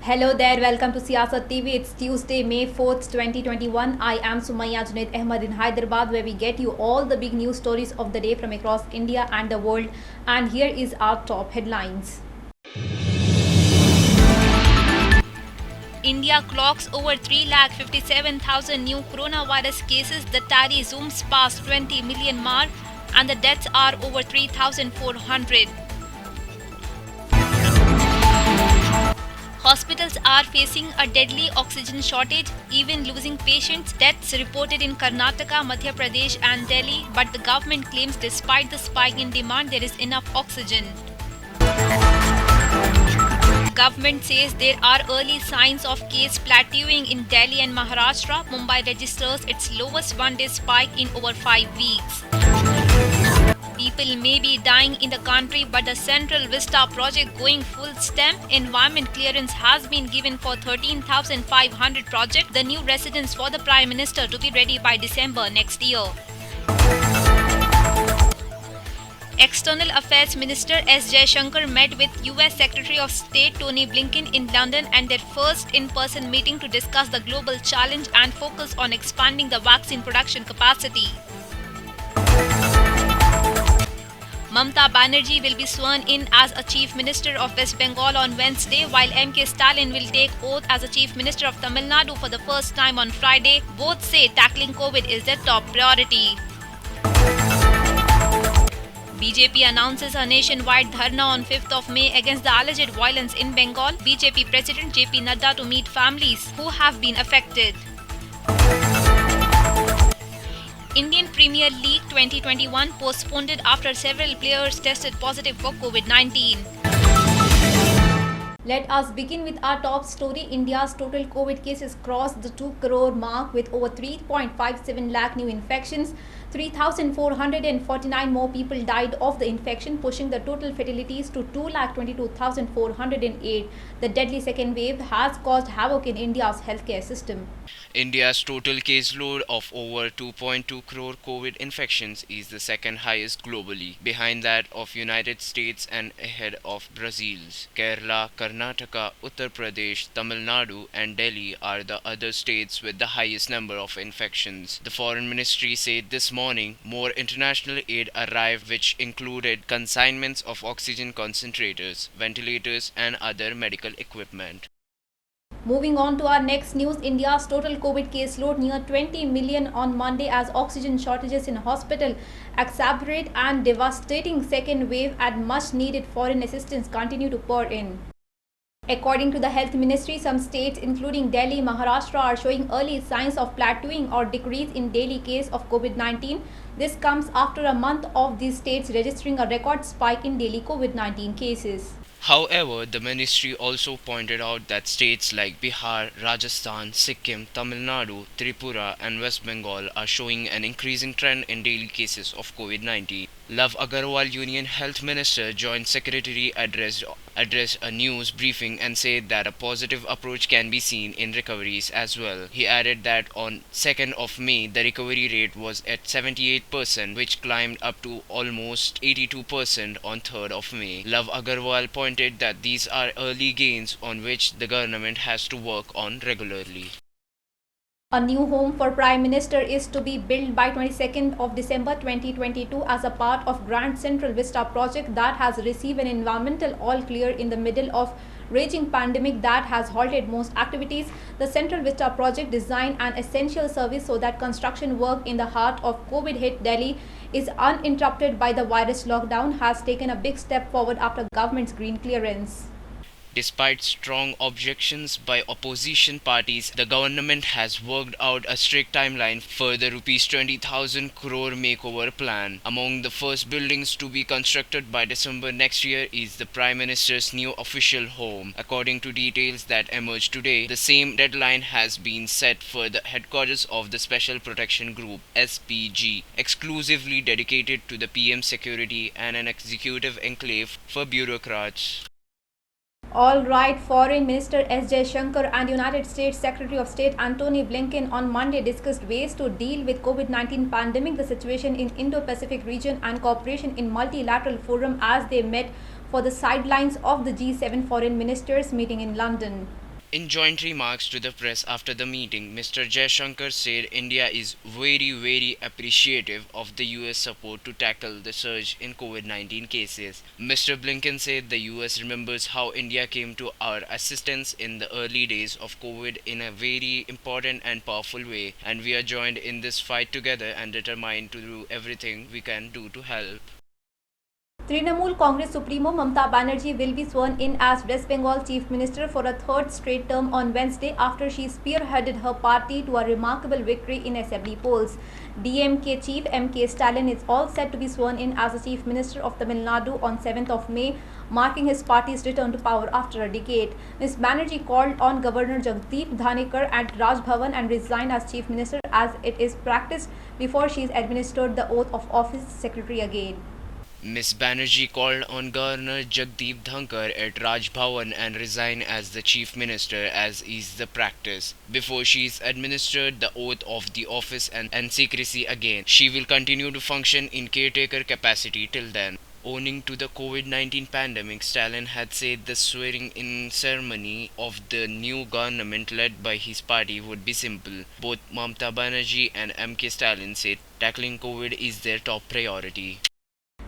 Hello there, welcome to Siyasat TV. It's Tuesday, May 4th, 2021. I am Sumayya Junaid Ahmed in Hyderabad, where we get you all the big news stories of the day from across India and the world. And here is our top headlines. India clocks over 3,57,000 new coronavirus cases. The tally zooms past 20 million mark, and the deaths are over 3,400. Hospitals are facing a deadly oxygen shortage, even losing patients. Deaths reported in Karnataka, Madhya Pradesh and Delhi, but the government claims despite the spike in demand, there is enough oxygen. Government says there are early signs of case plateauing in Delhi and Maharashtra. Mumbai registers its lowest one-day spike in over 5 weeks. People may be dying in the country, but the Central Vista project going full steam. Environment clearance has been given for 13,500 projects. The new residence for the Prime Minister to be ready by December next year. External Affairs Minister S. Jaishankar met with US Secretary of State Tony Blinken in London and their first in-person meeting to discuss the global challenge and focus on expanding the vaccine production capacity. Mamata Banerjee will be sworn in as a Chief Minister of West Bengal on Wednesday, while M.K. Stalin will take oath as a Chief Minister of Tamil Nadu for the first time on Friday. Both say tackling COVID is their top priority. BJP announces a nationwide dharna on 5th of May against the alleged violence in Bengal. BJP President JP Nadda to meet families who have been affected. Indian Premier League 2021 postponed after several players tested positive for COVID-19. Let us begin with our top story. India's total COVID cases crossed the 2 crore mark with over 3.57 lakh new infections. 3,449 more people died of the infection, pushing the total fatalities to 2,22,408. The deadly second wave has caused havoc in India's healthcare system. India's total caseload of over 2.2 crore COVID infections is the second highest globally, behind that of United States and ahead of Brazil's. Kerala, Karnataka, Uttar Pradesh, Tamil Nadu and Delhi are the other states with the highest number of infections. The Foreign Ministry said this morning more international aid arrived, which included consignments of oxygen concentrators, ventilators and other medical equipment. Moving on to our next news, India's total COVID caseload near 20 million on Monday as oxygen shortages in hospital exacerbate and devastating second wave and much needed foreign assistance continue to pour in. According to the Health Ministry, some states including Delhi, Maharashtra are showing early signs of plateauing or decrease in daily case of COVID-19. This comes after a month of these states registering a record spike in daily COVID-19 cases. However, the ministry also pointed out that states like Bihar, Rajasthan, Sikkim, Tamil Nadu, Tripura and West Bengal are showing an increasing trend in daily cases of COVID-19. Love Agarwal, Union Health Minister, Joint Secretary, addressed a news briefing and said that a positive approach can be seen in recoveries as well. He added that on 2nd of May, the recovery rate was at 78%, which climbed up to almost 82% on 3rd of May. Love Agarwal pointed that these are early gains on which the government has to work on regularly. A new home for Prime Minister is to be built by 22nd of December 2022 as a part of Grand Central Vista project that has received an environmental all clear in the middle of raging pandemic that has halted most activities. The Central Vista project, designed an essential service so that construction work in the heart of COVID hit Delhi is uninterrupted by the virus lockdown, has taken a big step forward after government's green clearance. Despite strong objections by opposition parties, the government has worked out a strict timeline for the Rs 20,000 crore makeover plan. Among the first buildings to be constructed by December next year is the Prime Minister's new official home. According to details that emerged today, the same deadline has been set for the headquarters of the Special Protection Group (SPG), exclusively dedicated to the PM security and an executive enclave for bureaucrats. All right, Foreign Minister S. Jaishankar and United States Secretary of State Antony Blinken on Monday discussed ways to deal with COVID-19 pandemic, the situation in Indo-Pacific region and cooperation in multilateral forum as they met for the sidelines of the G7 foreign ministers meeting in London. In joint remarks to the press after the meeting, Mr. Jaishankar said India is very appreciative of the US support to tackle the surge in COVID 19 cases. Mr. Blinken said the US remembers how India came to our assistance in the early days of COVID in a very important and powerful way, and we are joined in this fight together and determined to do everything we can do to help. Trinamool Congress Supremo Mamata Banerjee will be sworn in as West Bengal Chief Minister for a third straight term on Wednesday after she spearheaded her party to a remarkable victory in assembly polls. DMK Chief M.K. Stalin is all set to be sworn in as the Chief Minister of Tamil Nadu on 7th of May, marking his party's return to power after a decade. Ms. Banerjee called on Governor Jagdeep Dhanekar at Raj Bhavan and resigned as Chief Minister as it is practiced before she is administered the oath of office secretary again. Ms. Banerjee called on Governor Jagdeep Dhankar at Raj Bhavan and resigned as the Chief Minister as is the practice. Before she is administered the oath of the office and secrecy again, she will continue to function in caretaker capacity till then. Owing to the COVID-19 pandemic, Stalin had said the swearing-in ceremony of the new government led by his party would be simple. Both Mamata Banerjee and M.K. Stalin said tackling COVID is their top priority.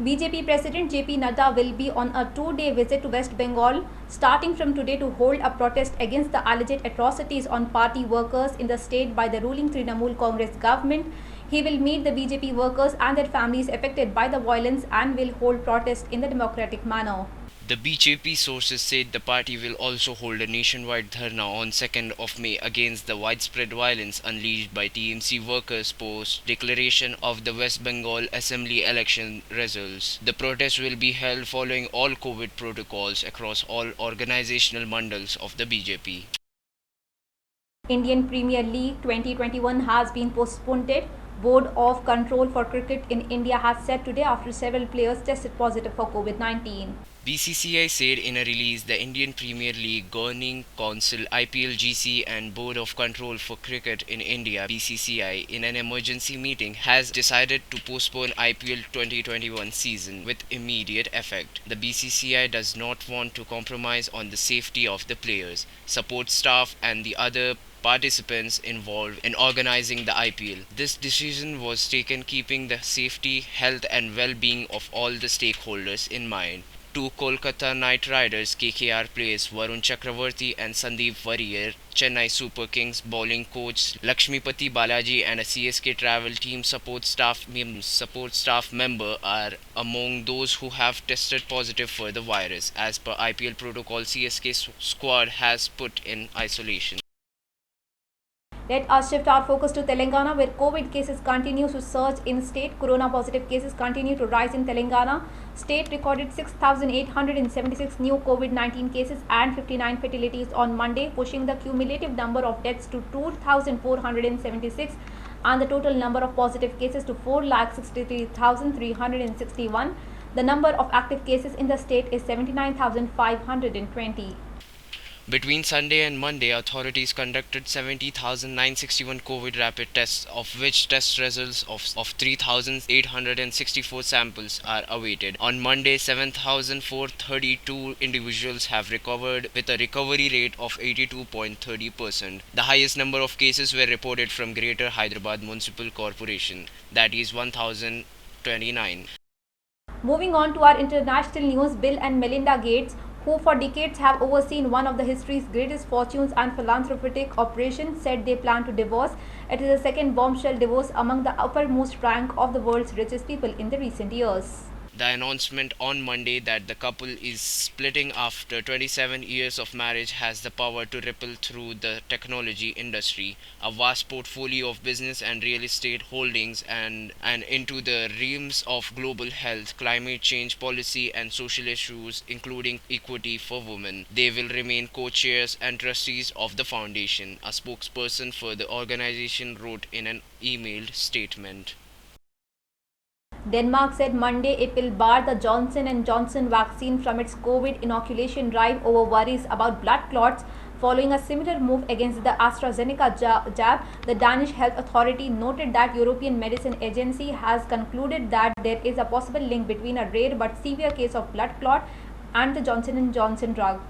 BJP President JP Nadda will be on a two-day visit to West Bengal starting from today to hold a protest against the alleged atrocities on party workers in the state by the ruling Trinamool Congress government. He will meet the BJP workers and their families affected by the violence and will hold protests in the democratic manner. The BJP sources said the party will also hold a nationwide dharna on 2nd of May against the widespread violence unleashed by TMC workers post declaration of the West Bengal Assembly election results. The protest will be held following all COVID protocols across all organizational mandals of the BJP. Indian Premier League 2021 has been postponed. Board of Control for Cricket in India has said today after several players tested positive for COVID-19. BCCI said in a release the Indian Premier League Governing Council IPLGC and Board of Control for Cricket in India BCCI in an emergency meeting has decided to postpone IPL 2021 season with immediate effect. The BCCI does not want to compromise on the safety of the players, support staff and the other participants involved in organizing the IPL. This decision was taken keeping the safety, health and well-being of all the stakeholders in mind. Two Kolkata Knight Riders KKR players Varun Chakravarti and Sandeep Warrier, Chennai Super Kings bowling coach Lakshmipati Balaji and a CSK travel team support staff member are among those who have tested positive for the virus. As per IPL protocol, CSK squad has put in isolation. Let us shift our focus to Telangana, where COVID cases continue to surge in state. Corona positive cases continue to rise in Telangana. State recorded 6,876 new COVID-19 cases and 59 fatalities on Monday, pushing the cumulative number of deaths to 2,476 and the total number of positive cases to 4,63,361. The number of active cases in the state is 79,520. Between Sunday and Monday, authorities conducted 70,961 COVID rapid tests, of which test results of 3,864 samples are awaited. On Monday, 7,432 individuals have recovered with a recovery rate of 82.30%. The highest number of cases were reported from Greater Hyderabad Municipal Corporation, that is 1,029. Moving on to our international news, Bill and Melinda Gates, who for decades have overseen one of the history's greatest fortunes and philanthropic operations, said they plan to divorce. It is the second bombshell divorce among the uppermost rank of the world's richest people in the recent years. The announcement on Monday that the couple is splitting after 27 years of marriage has the power to ripple through the technology industry, a vast portfolio of business and real estate holdings, and into the realms of global health, climate change policy and social issues, including equity for women. They will remain co-chairs and trustees of the foundation, a spokesperson for the organization wrote in an emailed statement. Denmark said Monday it will bar the Johnson & Johnson vaccine from its COVID inoculation drive over worries about blood clots. Following a similar move against the AstraZeneca jab, the Danish Health Authority noted that European Medicine Agency has concluded that there is a possible link between a rare but severe case of blood clot and the Johnson & Johnson drug.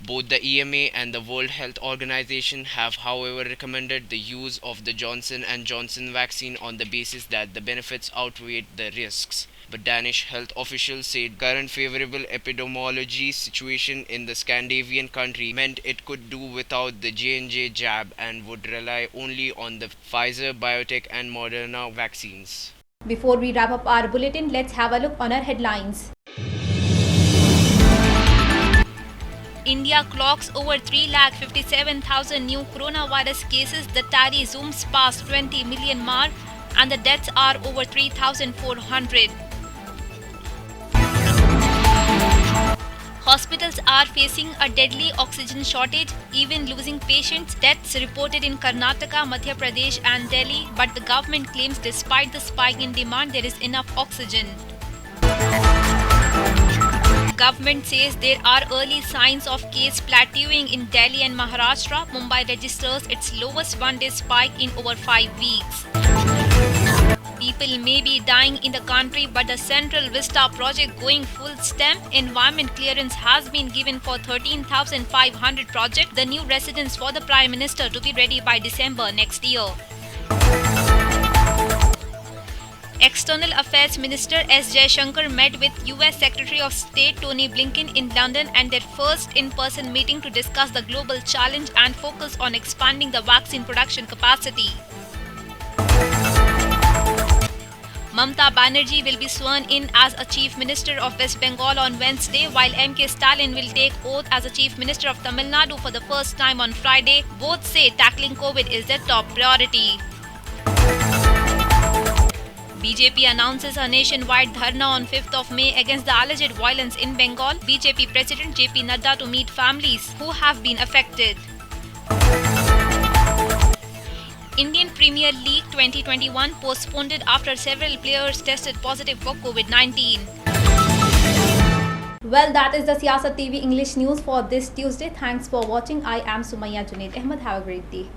Both the EMA and the World Health Organization have, however, recommended the use of the Johnson & Johnson vaccine on the basis that the benefits outweigh the risks. But Danish health officials said current favorable epidemiology situation in the Scandinavian country meant it could do without the J&J jab and would rely only on the Pfizer, BioNTech and Moderna vaccines. Before we wrap up our bulletin, let's have a look on our headlines. India clocks over 3,57,000 new coronavirus cases. The tally zooms past 20 million mark and the deaths are over 3,400. Hospitals are facing a deadly oxygen shortage, even losing patients. Deaths reported in Karnataka, Madhya Pradesh and Delhi, but the government claims despite the spike in demand, there is enough oxygen. Government says there are early signs of case plateauing in Delhi and Maharashtra. Mumbai registers its lowest one-day spike in over 5 weeks. People may be dying in the country, but the Central Vista project going full STEM. Environment clearance has been given for 13,500 projects. The new residence for the Prime Minister to be ready by December next year. External Affairs Minister S. Jaishankar met with US Secretary of State Tony Blinken in London and their first in-person meeting to discuss the global challenge and focus on expanding the vaccine production capacity. Mamata Banerjee will be sworn in as a Chief Minister of West Bengal on Wednesday, while M.K. Stalin will take oath as a Chief Minister of Tamil Nadu for the first time on Friday. Both say tackling COVID is their top priority. BJP announces a nationwide dharna on 5th of May against the alleged violence in Bengal. BJP President JP Nadda to meet families who have been affected. Indian Premier League 2021 postponed after several players tested positive for COVID-19. Well, that is the Siyasat TV English news for this Tuesday. Thanks for watching. I am Sumaya Junaid Ahmed. Have a great day.